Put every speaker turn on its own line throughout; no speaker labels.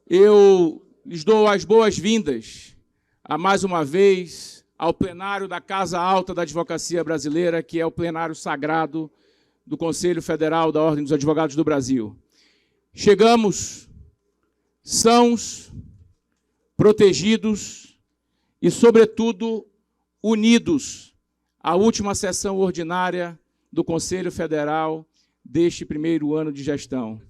Eu lhes dou as boas-vindas, a mais uma vez, ao plenário da Casa Alta da Advocacia Brasileira, que é o plenário sagrado do Conselho Federal da Ordem dos Advogados do Brasil. Chegamos sãos, protegidos e, sobretudo, unidos à última sessão ordinária do Conselho Federal deste primeiro ano de gestão.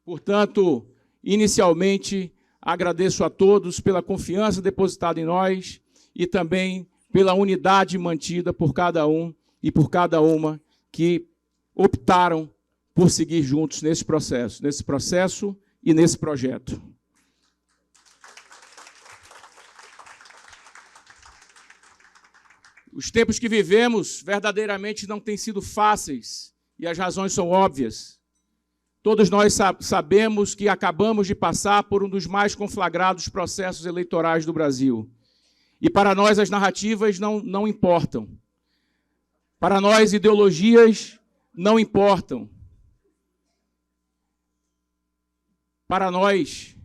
Portanto, inicialmente, agradeço a todos pela confiança depositada em nós e também pela unidade mantida por cada um e por cada uma que optaram por seguir juntos nesse processo e nesse projeto. Os tempos que vivemos verdadeiramente não têm sido fáceis e as razões são óbvias. Todos nós sabemos que acabamos de passar por um dos mais conflagrados processos eleitorais do Brasil. E para nós as narrativas não importam. Para nós ideologias não importam. Para nós,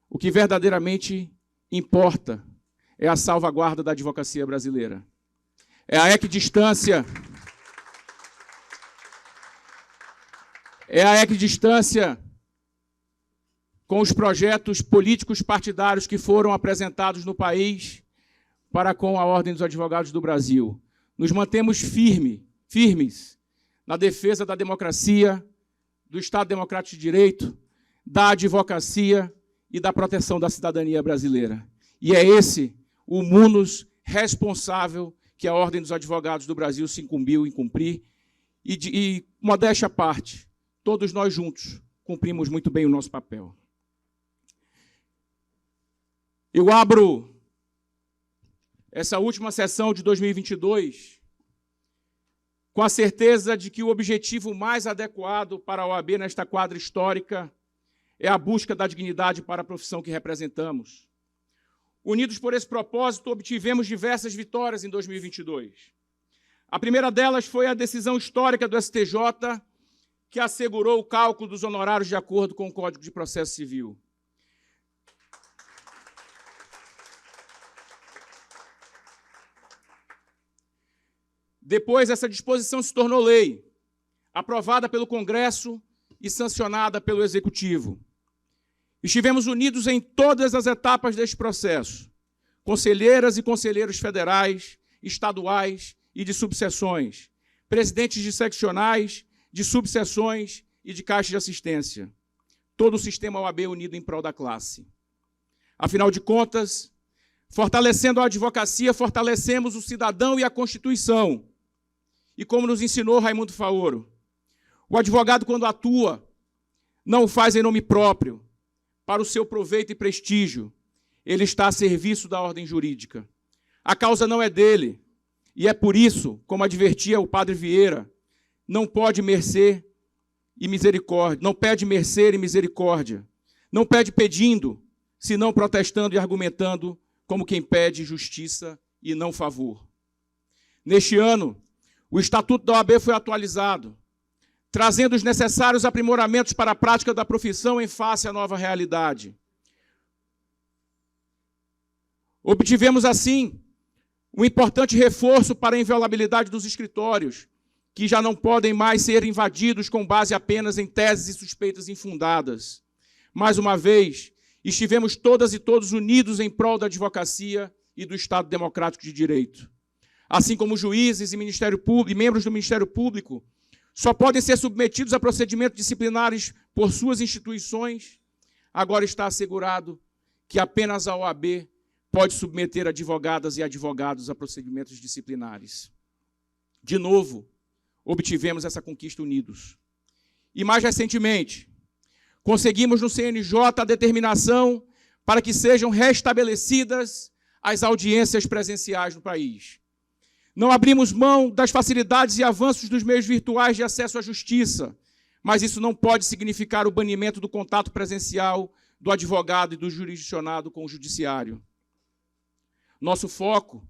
o que verdadeiramente importa é a salvaguarda da advocacia brasileira. É a equidistância com os projetos políticos partidários que foram apresentados no país para com a Ordem dos Advogados do Brasil. Nos mantemos firmes na defesa da democracia, do Estado Democrático de Direito, da advocacia e da proteção da cidadania brasileira. E é esse o munus responsável que a Ordem dos Advogados do Brasil se incumbiu em cumprir e modéstia à parte, todos nós juntos cumprimos muito bem o nosso papel. Eu abro essa última sessão de 2022 com a certeza de que o objetivo mais adequado para a OAB nesta quadra histórica é a busca da dignidade para a profissão que representamos. Unidos por esse propósito, obtivemos diversas vitórias em 2022. A primeira delas foi a decisão histórica do STJ, que assegurou o cálculo dos honorários de acordo com o Código de Processo Civil. Depois, essa disposição se tornou lei, aprovada pelo Congresso e sancionada pelo Executivo. Estivemos unidos em todas as etapas deste processo, conselheiras e conselheiros federais, estaduais e de subseções, presidentes de seccionais, de subseções e de caixas de assistência. Todo o sistema OAB unido em prol da classe. Afinal de contas, fortalecendo a advocacia, fortalecemos o cidadão e a Constituição. E como nos ensinou Raimundo Faoro, o advogado, quando atua, não o faz em nome próprio, para o seu proveito e prestígio. Ele está a serviço da ordem jurídica. A causa não é dele, e é por isso, como advertia o padre Vieira, não pode mercê e misericórdia, não pede mercê e misericórdia, não pede pedindo, senão protestando e argumentando como quem pede justiça e não favor. Neste ano, o Estatuto da OAB foi atualizado, trazendo os necessários aprimoramentos para a prática da profissão em face à nova realidade. Obtivemos, assim, um importante reforço para a inviolabilidade dos escritórios, que já não podem mais ser invadidos com base apenas em teses e suspeitas infundadas. Mais uma vez, estivemos todas e todos unidos em prol da advocacia e do Estado Democrático de Direito. Assim como juízes e membros do Ministério Público só podem ser submetidos a procedimentos disciplinares por suas instituições, agora está assegurado que apenas a OAB pode submeter advogadas e advogados a procedimentos disciplinares. De novo, obtivemos essa conquista unidos. E mais recentemente, conseguimos no CNJ a determinação para que sejam restabelecidas as audiências presenciais no país. Não abrimos mão das facilidades e avanços dos meios virtuais de acesso à justiça, mas isso não pode significar o banimento do contato presencial do advogado e do jurisdicionado com o judiciário. Nosso foco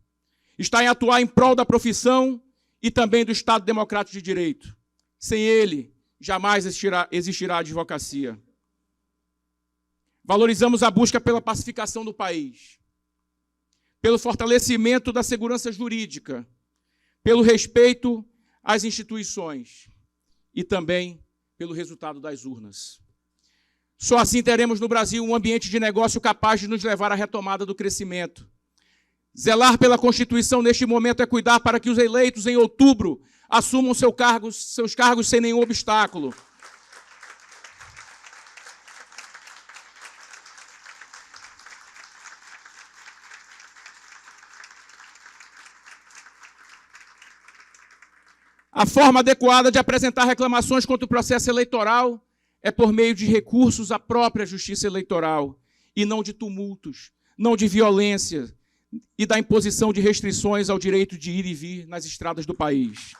está em atuar em prol da profissão e também do Estado Democrático de Direito. Sem ele, jamais existirá advocacia. Valorizamos a busca pela pacificação do país, pelo fortalecimento da segurança jurídica, pelo respeito às instituições e também pelo resultado das urnas. Só assim teremos no Brasil um ambiente de negócio capaz de nos levar à retomada do crescimento. Zelar pela Constituição neste momento é cuidar para que os eleitos em outubro assumam seus cargos sem nenhum obstáculo. A forma adequada de apresentar reclamações contra o processo eleitoral é por meio de recursos à própria justiça eleitoral, e não de tumultos, não de violência e da imposição de restrições ao direito de ir e vir nas estradas do país.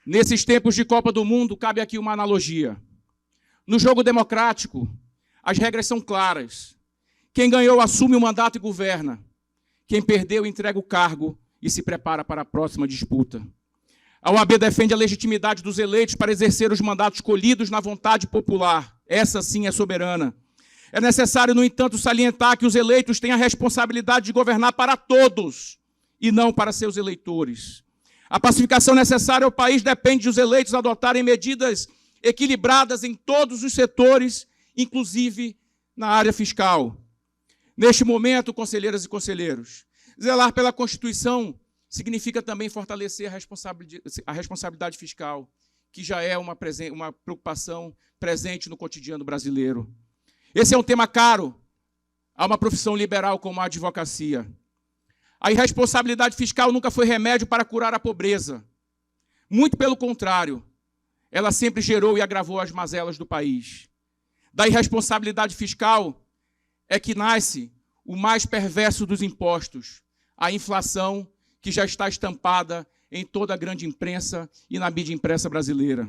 Nesses tempos de Copa do Mundo, cabe aqui uma analogia. No jogo democrático, as regras são claras. Quem ganhou assume o mandato e governa. Quem perdeu entrega o cargo e se prepara para a próxima disputa. A OAB defende a legitimidade dos eleitos para exercer os mandatos colhidos na vontade popular. Essa sim é soberana. É necessário, no entanto, salientar que os eleitos têm a responsabilidade de governar para todos e não para seus eleitores. A pacificação necessária ao país depende dos eleitos adotarem medidas equilibradas em todos os setores, inclusive na área fiscal. Neste momento, conselheiras e conselheiros, zelar pela Constituição significa também fortalecer a responsabilidade fiscal, que já é uma preocupação presente no cotidiano brasileiro. Esse é um tema caro a uma profissão liberal como a advocacia. A irresponsabilidade fiscal nunca foi remédio para curar a pobreza. Muito pelo contrário, ela sempre gerou e agravou as mazelas do país. Da irresponsabilidade fiscal é que nasce o mais perverso dos impostos, a inflação, que já está estampada em toda a grande imprensa e na mídia impressa brasileira.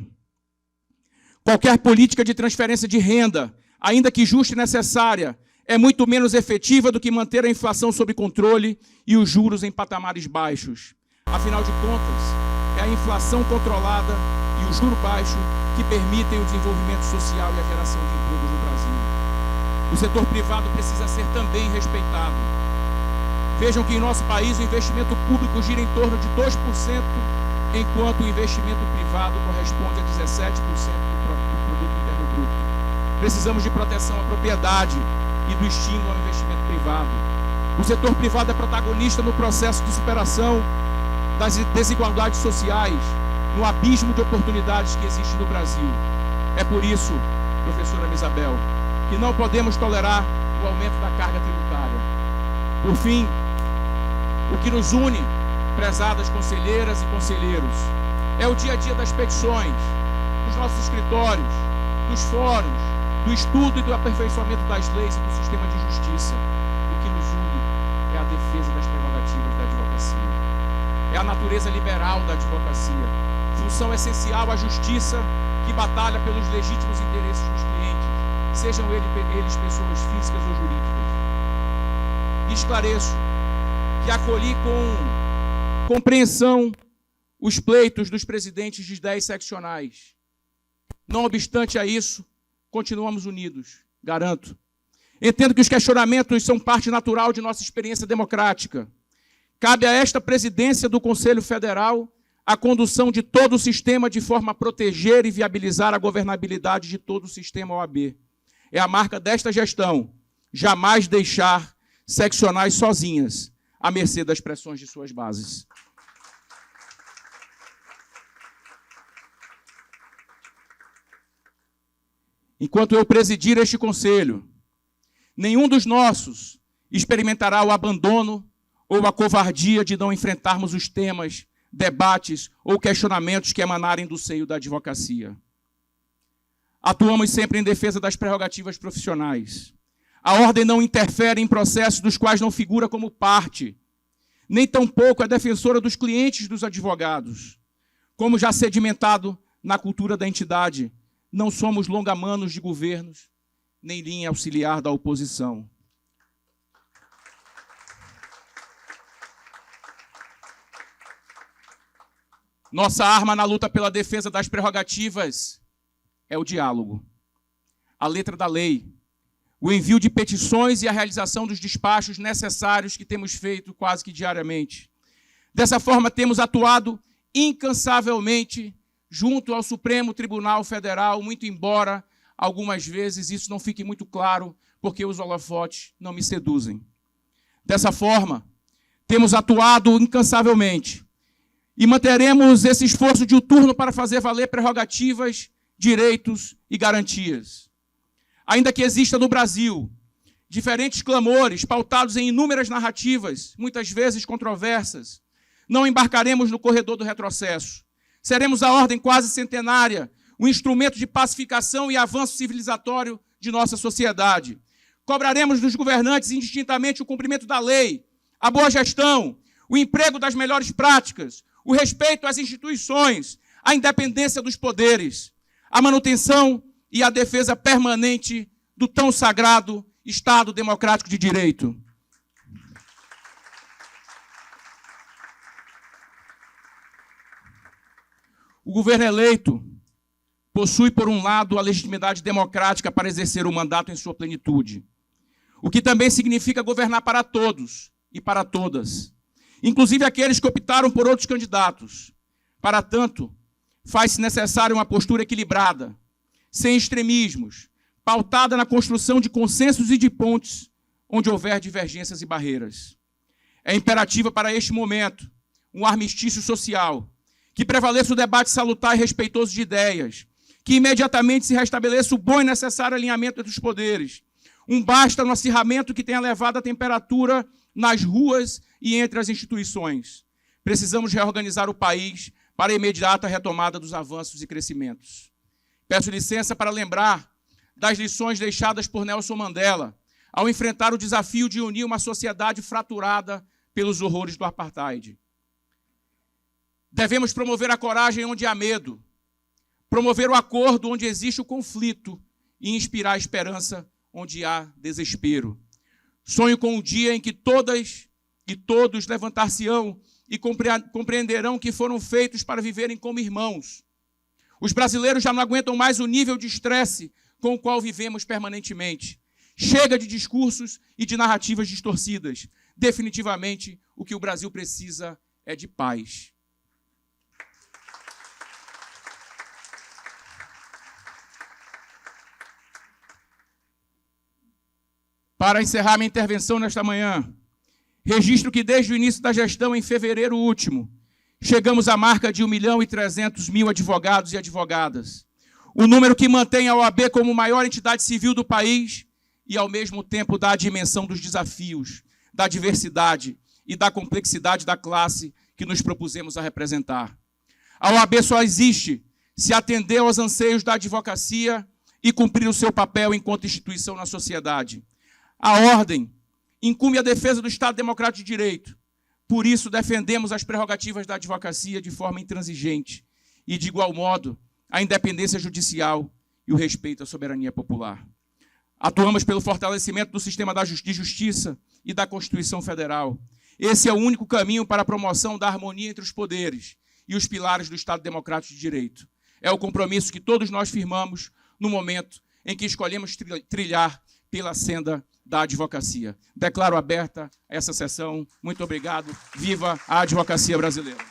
Qualquer política de transferência de renda, ainda que justa e necessária, é muito menos efetiva do que manter a inflação sob controle e os juros em patamares baixos. Afinal de contas, é a inflação controlada e o juro baixo que permitem o desenvolvimento social e a geração de empregos no Brasil. O setor privado precisa ser também respeitado. Vejam que em nosso país o investimento público gira em torno de 2%, enquanto o investimento privado corresponde a 17% do produto interno bruto. Precisamos de proteção à propriedade e do estímulo ao investimento privado. O setor privado é protagonista no processo de superação das desigualdades sociais, no abismo de oportunidades que existe no Brasil. É por isso, professora Isabel, que não podemos tolerar o aumento da carga tributária. Por fim, o que nos une, prezadas conselheiras e conselheiros, é o dia a dia das petições, dos nossos escritórios, dos fóruns, do estudo e do aperfeiçoamento das leis e do sistema de justiça. O que nos une é a defesa das prerrogativas da advocacia. É a natureza liberal da advocacia, função essencial à justiça que batalha pelos legítimos interesses dos clientes, sejam eles pessoas físicas ou jurídicas. Esclareço que acolhi com compreensão os pleitos dos presidentes dos 10 seccionais. Não obstante a isso, continuamos unidos, garanto. Entendo que os questionamentos são parte natural de nossa experiência democrática. Cabe a esta presidência do Conselho Federal a condução de todo o sistema de forma a proteger e viabilizar a governabilidade de todo o sistema OAB. É a marca desta gestão, jamais deixar seccionais sozinhas, à mercê das pressões de suas bases. Enquanto eu presidir este conselho, nenhum dos nossos experimentará o abandono ou a covardia de não enfrentarmos os temas, debates ou questionamentos que emanarem do seio da advocacia. Atuamos sempre em defesa das prerrogativas profissionais. A ordem não interfere em processos dos quais não figura como parte, nem tampouco é defensora dos clientes dos advogados. Como já sedimentado na cultura da entidade, não somos longamanos de governos, nem linha auxiliar da oposição. Nossa arma na luta pela defesa das prerrogativas é o diálogo, a letra da lei, o envio de petições e a realização dos despachos necessários que temos feito quase que diariamente. Dessa forma, temos atuado incansavelmente junto ao Supremo Tribunal Federal, muito embora algumas vezes isso não fique muito claro, porque os holofotes não me seduzem. Dessa forma, temos atuado incansavelmente e manteremos esse esforço diuturno para fazer valer prerrogativas, direitos e garantias. Ainda que exista no Brasil diferentes clamores pautados em inúmeras narrativas, muitas vezes controversas, não embarcaremos no corredor do retrocesso. Seremos a ordem quase centenária, o instrumento de pacificação e avanço civilizatório de nossa sociedade. Cobraremos dos governantes indistintamente o cumprimento da lei, a boa gestão, o emprego das melhores práticas, o respeito às instituições, a independência dos poderes, a manutenção e a defesa permanente do tão sagrado Estado Democrático de Direito. O governo eleito possui, por um lado, a legitimidade democrática para exercer o mandato em sua plenitude, o que também significa governar para todos e para todas, inclusive aqueles que optaram por outros candidatos. Para tanto, faz-se necessária uma postura equilibrada, sem extremismos, pautada na construção de consensos e de pontes onde houver divergências e barreiras. É imperativa para este momento um armistício social, que prevaleça o debate salutar e respeitoso de ideias, que imediatamente se restabeleça o bom e necessário alinhamento entre os poderes, um basta no acirramento que tenha levado a temperatura nas ruas e entre as instituições. Precisamos reorganizar o país para a imediata retomada dos avanços e crescimentos. Peço licença para lembrar das lições deixadas por Nelson Mandela ao enfrentar o desafio de unir uma sociedade fraturada pelos horrores do apartheid. Devemos promover a coragem onde há medo, promover o acordo onde existe o conflito e inspirar a esperança onde há desespero. Sonho com o dia em que todas e todos levantar-se-ão e compreenderão que foram feitos para viverem como irmãos. Os brasileiros já não aguentam mais o nível de estresse com o qual vivemos permanentemente. Chega de discursos e de narrativas distorcidas. Definitivamente, o que o Brasil precisa é de paz. Para encerrar minha intervenção nesta manhã, registro que desde o início da gestão, em fevereiro último, chegamos à marca de 1.300.000 advogados e advogadas. O número que mantém a OAB como maior entidade civil do país e, ao mesmo tempo, dá a dimensão dos desafios, da diversidade e da complexidade da classe que nos propusemos a representar. A OAB só existe se atender aos anseios da advocacia e cumprir o seu papel enquanto instituição na sociedade. A ordem incumbe a defesa do Estado Democrático de Direito. Por isso, defendemos as prerrogativas da advocacia de forma intransigente e, de igual modo, a independência judicial e o respeito à soberania popular. Atuamos pelo fortalecimento do sistema de justiça e da Constituição Federal. Esse é o único caminho para a promoção da harmonia entre os poderes e os pilares do Estado Democrático de Direito. É o compromisso que todos nós firmamos no momento em que escolhemos trilhar pela senda da advocacia. Declaro aberta essa sessão. Muito obrigado. Viva a advocacia brasileira.